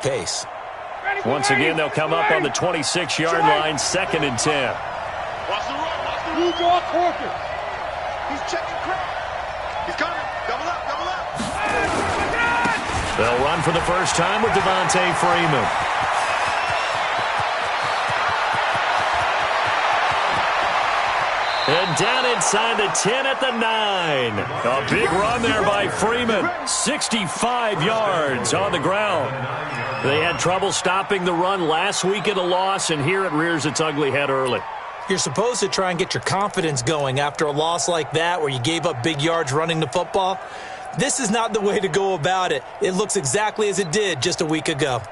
pace. Once again, they'll come up on the 26-yard line, 2nd and 10. Watch the run. Watch the run. Draw Corker. He's checking crowd. He's coming. Double up. Double up. They'll run for the first time with Devontae Freeman. And down inside the 10 at the 9. A big run there by Freeman. 65 yards on the ground. They had trouble stopping the run last week in a loss, and here it rears its ugly head early. You're supposed to try and get your confidence going after a loss like that where you gave up big yards running the football. This is not the way to go about it. It looks exactly as it did just a week ago.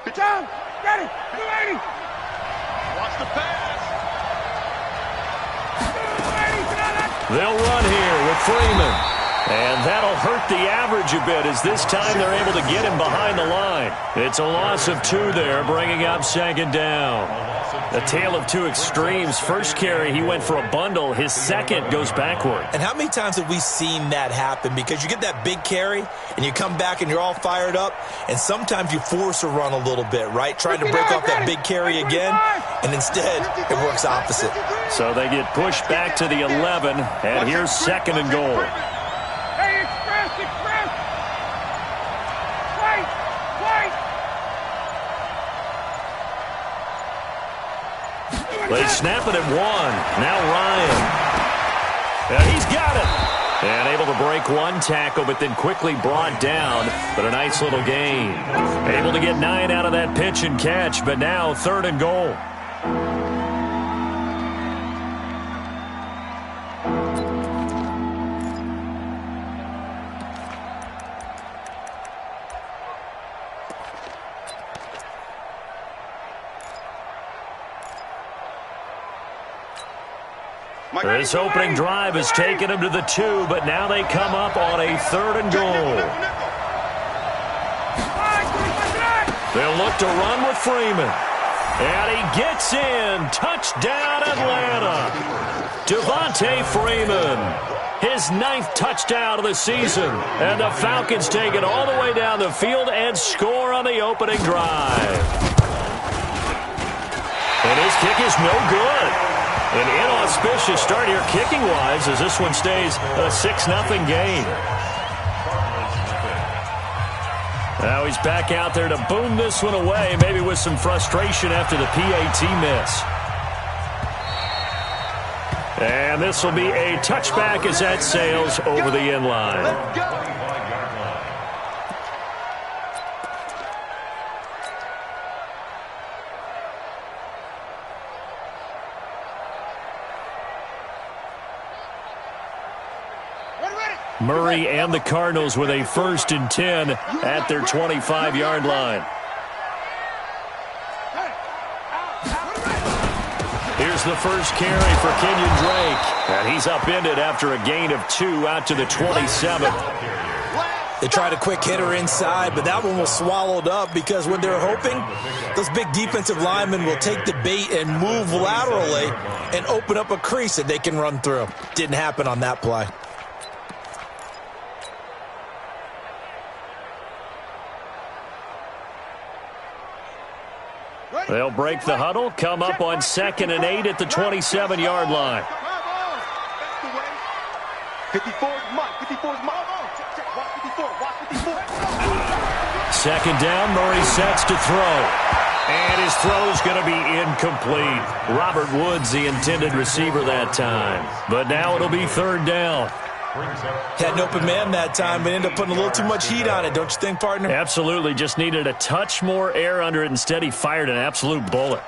Good job. Ready. 280. Watch the pass. 280. They'll run here with Freeman. And that'll hurt the average a bit as this time they're able to get him behind the line. It's a loss of 2 there, bringing up 2nd down. A tale of two extremes. First carry, he went for a bundle. His second goes backward. And how many times have we seen that happen? Because you get that big carry, and you come back and you're all fired up, and sometimes you force a run a little bit, right? Trying to break off that big carry again, and instead it works opposite. So they get pushed back to the 11, and here's 2nd and goal. Hey, express. Wait. They snap it at 1. Now Ryan. And he's got it. And able to break one tackle, but then quickly brought down. But a nice little gain. Able to get 9 out of that pitch and catch, but now 3rd and goal. This opening drive has taken them to the 2, but now they come up on a 3rd and goal. They'll look to run with Freeman. And he gets in. Touchdown, Atlanta. Devontae Freeman. His 9th touchdown of the season. And the Falcons take it all the way down the field and score on the opening drive. And his kick is no good. An inauspicious start here kicking-wise as this one stays a 6-0 game. Now he's back out there to boom this one away, maybe with some frustration after the PAT miss. And this will be a touchback as that sails over the end line. Murray and the Cardinals with a 1st and 10 at their 25-yard line. Here's the first carry for Kenyon Drake. And he's upended after a gain of 2 out to the 27. They tried a quick hitter inside, but that one was swallowed up because when they're hoping, those big defensive linemen will take the bait and move laterally and open up a crease that they can run through. Didn't happen on that play. They'll break the huddle, come up on 2nd and 8 at the 27-yard line. 2nd down, Murray sets to throw. And his throw's going to be incomplete. Robert Woods, the intended receiver that time. But now it'll be 3rd down. Had an open man that time, but ended up putting a little too much heat on it, don't you think, partner? Absolutely. Just needed a touch more air under it. Instead, he fired an absolute bullet.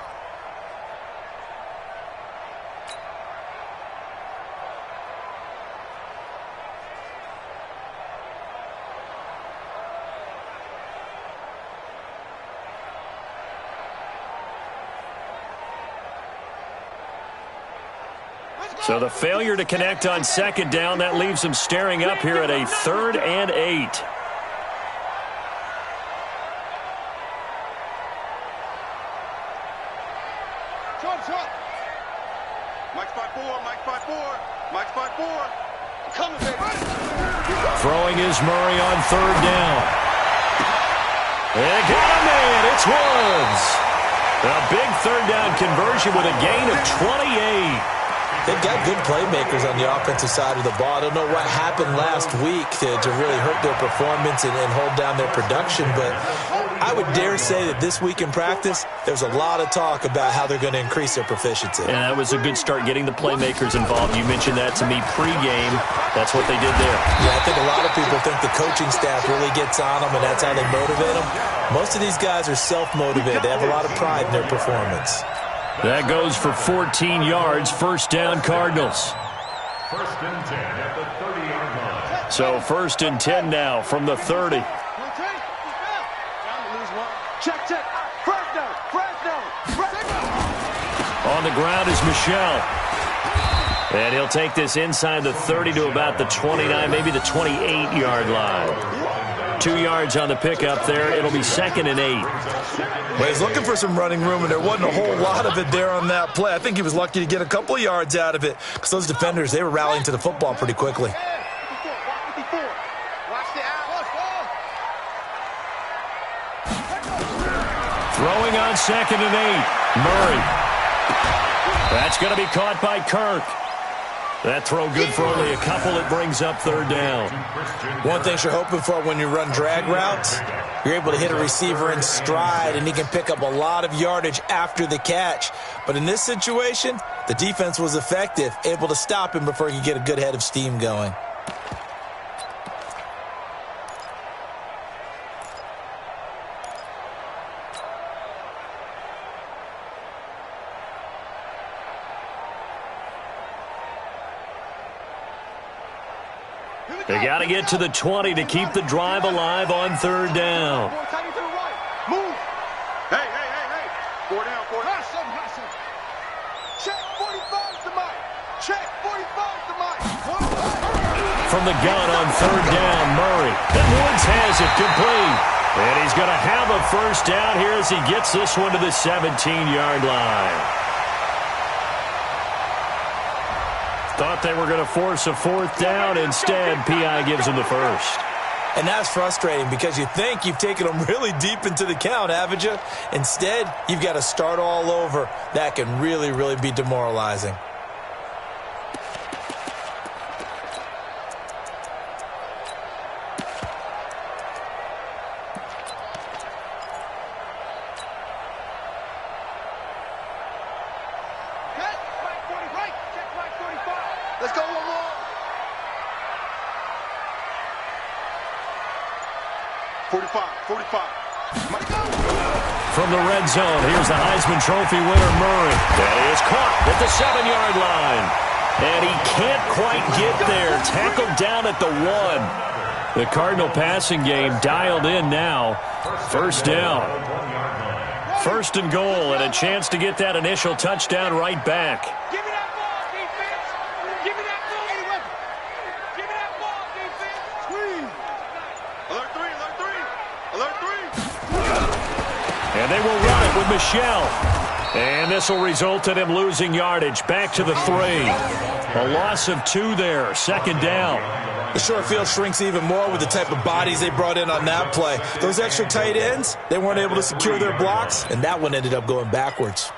So the failure to connect on 2nd down, that leaves them staring up here at a 3rd and 8. Mike's 5-4, Mike's 5-4, Mike's 5-4. Throwing is Murray on third down. They got a man. It's Woods. A big third down conversion with a gain of 28. They've got good playmakers on the offensive side of the ball. I don't know what happened last week to really hurt their performance and hold down their production, but I would dare say that this week in practice, there's a lot of talk about how they're going to increase their proficiency. And that was a good start, getting the playmakers involved. You mentioned that to me pregame. That's what they did there. Yeah, I think a lot of people think the coaching staff really gets on them, and that's how they motivate them. Most of these guys are self-motivated. They have a lot of pride in their performance. That goes for 14 yards. First down, Cardinals. First and 10 at the 30-yard line. So first and 10 now from the 30. Check. Fresno. On the ground is Michel. And he'll take this inside the 30 to about the 29, maybe the 28-yard line. 2 yards on the pickup there. It'll be second and 8. Well, he's looking for some running room, and there wasn't a whole lot of it there on that play. I think he was lucky to get a couple of yards out of it because those defenders, they were rallying to the football pretty quickly. Throwing on second and 8. Murray. That's going to be caught by Kirk. That throw good for only a couple. It brings up third down. One thing you're hoping for when you run drag routes, you're able to hit a receiver in stride, and he can pick up a lot of yardage after the catch. But in this situation, the defense was effective, able to stop him before he could get a good head of steam going. They got to get to the 20 to keep the drive alive on third down. Move. Hey. 4 down. Check 45 to Mike. Check 45 to Mike. From the gun on third down, Murray. And Woods has it complete. And he's going to have a first down here as he gets this one to the 17-yard line. Thought they were going to force a fourth down. Instead, P.I. gives them the first. And that's frustrating because you think you've taken them really deep into the count, haven't you? Instead, you've got to start all over. That can really, really be demoralizing. Let's go one more. 45. From the red zone, here's the Heisman Trophy winner, Murray. That is caught at the 7-yard line. And he can't quite get there. Tackled down at the 1. The Cardinal passing game dialed in now. First down. First and goal, and a chance to get that initial touchdown right back. Give me that ball, defense. Give me that ball. Give me that ball, defense. Squeeze. Alert 3. And they will run it with Michel. And this will result in him losing yardage. Back to the 3. A loss of 2 there. Second down. The short field shrinks even more with the type of bodies they brought in on that play. Those extra tight ends, they weren't able to secure their blocks, and that one ended up going backwards.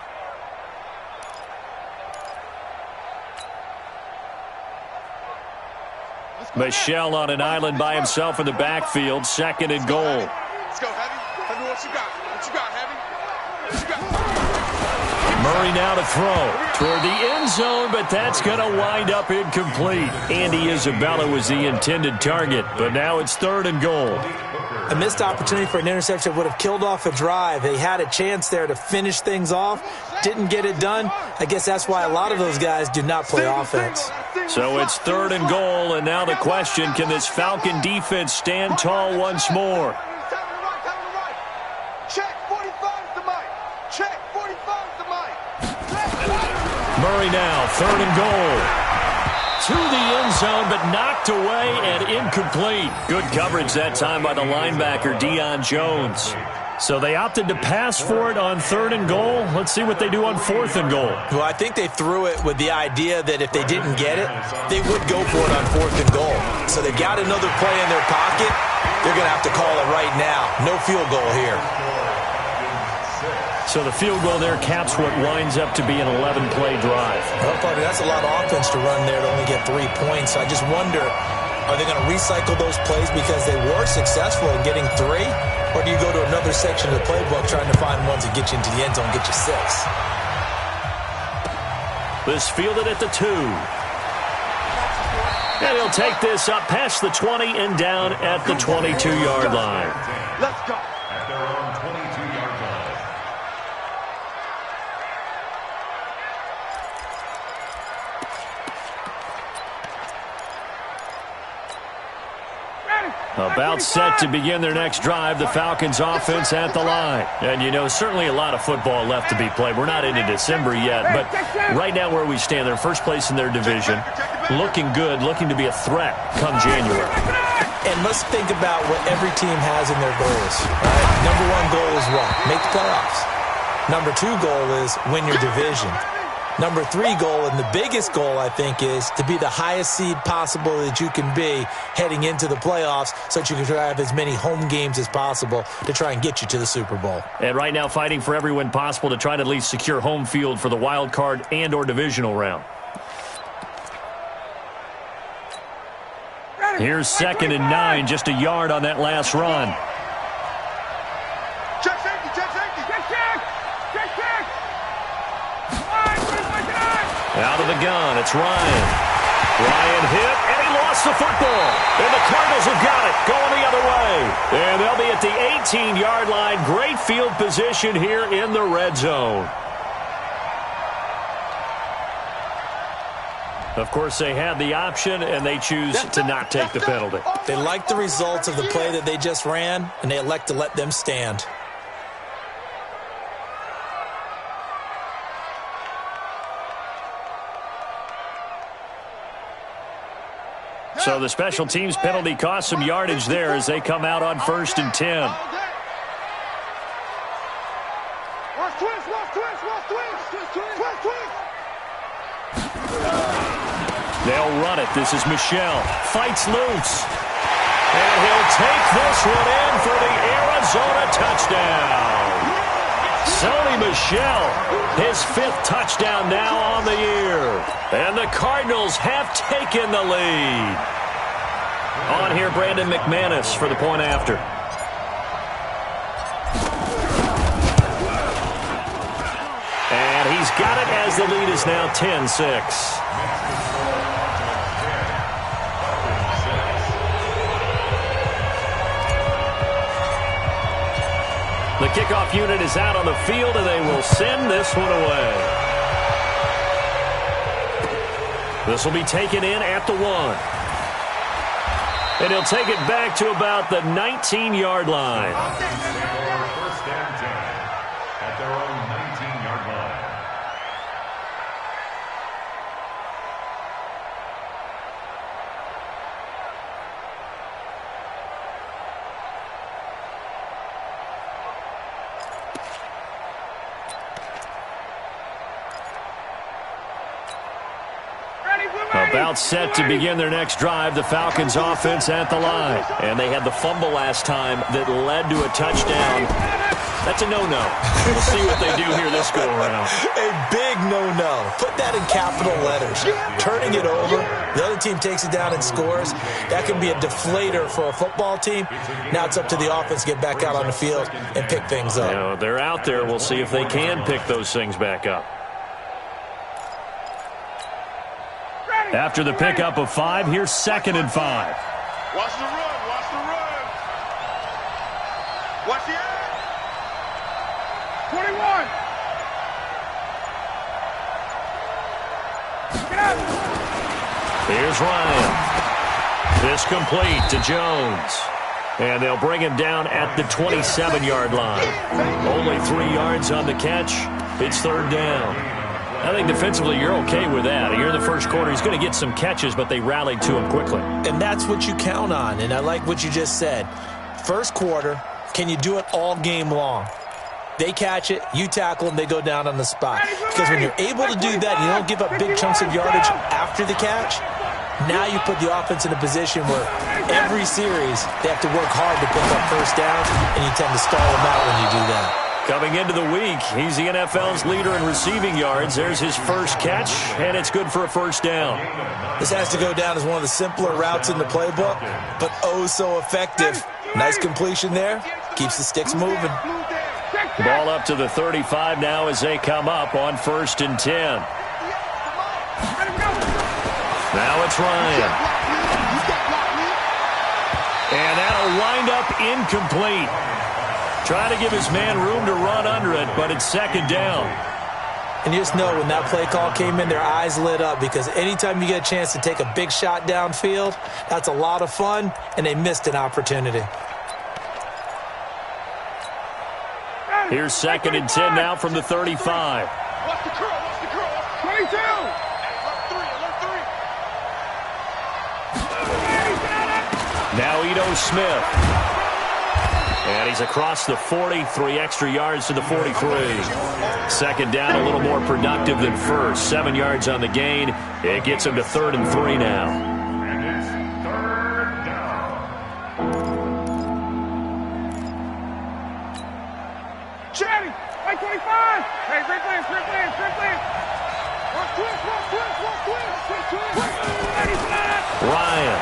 Michel on an island by himself in the backfield. Second and goal. Let's go, Heavy. Heavy, what you got? Heavy? What you got? Murray now to throw toward the end zone, but that's going to wind up incomplete. Andy Isabella was the intended target, but now it's third and goal. A missed opportunity for an interception would have killed off a drive. They had a chance there to finish things off, didn't get it done. I guess that's why a lot of those guys do not play offense. So it's third and goal, and now the question, can this Falcon defense stand tall once more? Murray now, third and goal. To the end zone, but knocked away and incomplete. Good coverage that time by the linebacker, Deion Jones. So they opted to pass for it on third and goal. Let's see what they do on fourth and goal. Well, I think they threw it with the idea that if they didn't get it, they would go for it on fourth and So they got another play in their pocket. They're going to have to call it right now. No field goal here. So the field goal there caps what winds up to be an 11-play drive. Well, partner, that's a lot of offense to run there to only get 3 points. I just wonder, are they going to recycle those plays because they were successful in getting 3? Or do you go to another section of the playbook trying to find ones that get you into the end zone and get you 6? This fielded at the 2. And he'll take this up past the 20 and down at the 22-yard line. Let's go. At their own 22-yard line. About set to begin their next drive, the Falcons offense at the line. And, you know, certainly a lot of football left to be played. We're not into December yet, but right now where we stand, they're first place in their division. Looking good, looking to be a threat come January. And let's think about what every team has in their goals. Right? Number 1 goal is what? Make the playoffs. Number 2 goal is win your division. Number 3 goal, and the biggest goal, I think, is to be the highest seed possible that you can be heading into the playoffs so that you can have as many home games as possible to try and get you to the Super Bowl. And right now fighting for every win possible to try to at least secure home field for the wild card and or divisional round. Here's 2nd and 9, just a yard on that last run. Check safety, check safety. Check, check. Check, check. Out of the gun, it's Ryan. Ryan hit, and he lost the football. And the Cardinals have got it, going the other way. And they'll be at the 18-yard line. Great field position here in the red zone. Of course, they had the option, and they choose to not take the penalty. They like the results of the play that they just ran, and they elect to let them stand. So the special teams penalty cost some yardage there as they come out on 1st and 10. Watch twist, watch twist, watch twist, twist, twist, twist. They'll run it. This is Michelle. Fights loose. And he'll take this one in for the Arizona touchdown. Sony Michel, his 5th touchdown now on the year. And the Cardinals have taken the lead. On here, Brandon McManus for the point after. And he's got it as the lead is now 10-6. The kickoff unit is out on the field, and they will send this one away. This will be taken in at the 1. And he'll take it back to about the 19-yard line. First and 10 at their own 19-yard line. About set to begin their next drive, the Falcons offense at the line. And they had the fumble last time that led to a touchdown. That's a no-no. We'll see what they do here this go-around. A big no-no. Put that in capital letters. Turning it over, the other team takes it down and scores. That can be a deflator for a football team. Now it's up to the offense to get back out on the field and pick things up. You know, they're out there. We'll see if they can pick those things back up. After the pickup of 5, here's 2nd and 5. Watch the run, watch the run. Watch the end. 21. Get up. Here's Ryan. This complete to Jones. And they'll bring him down at the 27-yard line. Only 3 yards on the catch. It's 3rd down. I think defensively you're okay with that. Here in the first quarter, he's going to get some catches, but they rallied to him quickly. And that's what you count on, and I like what you just said. First quarter, can you do it all game long? They catch it, you tackle them, they go down on the spot. Because when you're able to do that, you don't give up big chunks of yardage after the catch, Now you put the offense in a position where every series they have to work hard to pick up first downs, and you tend to stall them out when you do that. Coming into the week, he's the NFL's leader in receiving yards. There's his first catch, and it's good for a first down. This has to go down as one of the simpler routes in the playbook, but oh so effective. Nice completion there. Keeps the sticks moving. Ball up to the 35 now as they come up on 1st and 10. Now it's Ryan. And that'll wind up incomplete. Trying to give his man room to run under it, but it's 2nd down. And you just know when that play call came in, their eyes lit up, because anytime you get a chance to take a big shot downfield, that's a lot of fun, and they missed an opportunity. Here's 2nd and 10 now from the 35. Watch the curl, watch the curl. 22. Now Ito Smith. And he's across the 40, 3 extra yards to the 43. 2nd down, a little more productive than first. 7 yards on the gain. It gets him to 3rd and 3 now. And it's 3rd down. Chatty, 25. Hey, great plans. Ryan.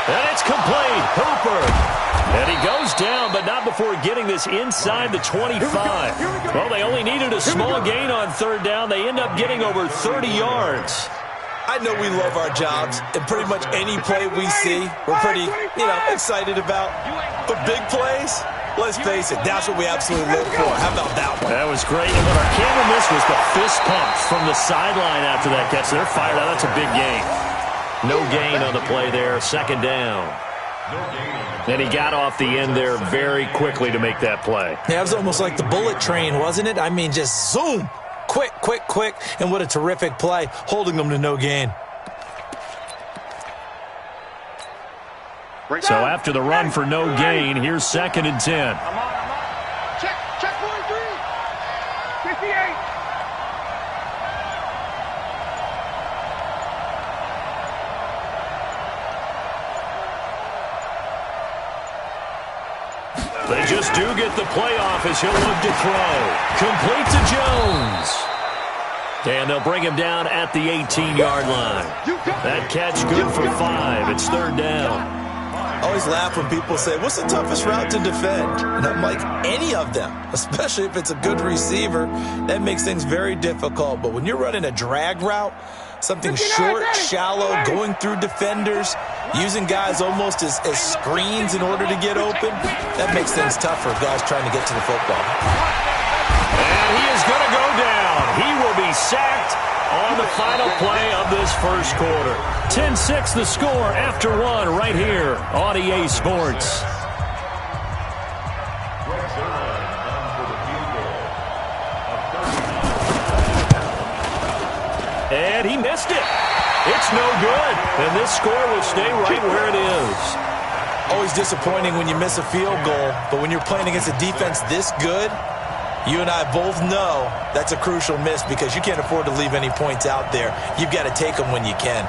And it's complete. Hooper. And he goes down, but not before getting this inside the 25. Well, they only needed a small gain on 3rd down. They end up getting over 30 yards. I know we love our jobs, and pretty much any play we see, we're pretty, excited about. But big plays, let's face it, that's what we absolutely live for. How about that one? That was great. And what our camera missed was the fist pump from the sideline after that catch. They're fired out. That's a big gain. No gain on the play there. 2nd down. And he got off the end there very quickly to make that play. Yeah, it was almost like the bullet train, wasn't it? I mean, just zoom. Quick. And what a terrific play, holding them to no gain. So after the run for no gain, here's 2nd and 10. Check 43. 58. They just do get the playoff as he'll look to throw. Complete to Jones. And they'll bring him down at the 18-yard line. That catch good for 5. It's 3rd down. I always laugh when people say, what's the toughest route to defend? And I'm like, any of them, especially if it's a good receiver. That makes things very difficult. But when you're running a drag route, something short, shallow, going through defenders, using guys almost as screens in order to get open, that makes things tough for guys trying to get to the football. And he is going to go down. He will be sacked on the final play of this first quarter. 10-6 the score after 1 right here on EA Sports. And he missed it. It's no good. And this score will stay right where it is. Always disappointing when you miss a field goal, but when you're playing against a defense this good, you and I both know that's a crucial miss because you can't afford to leave any points out there. You've got to take them when you can.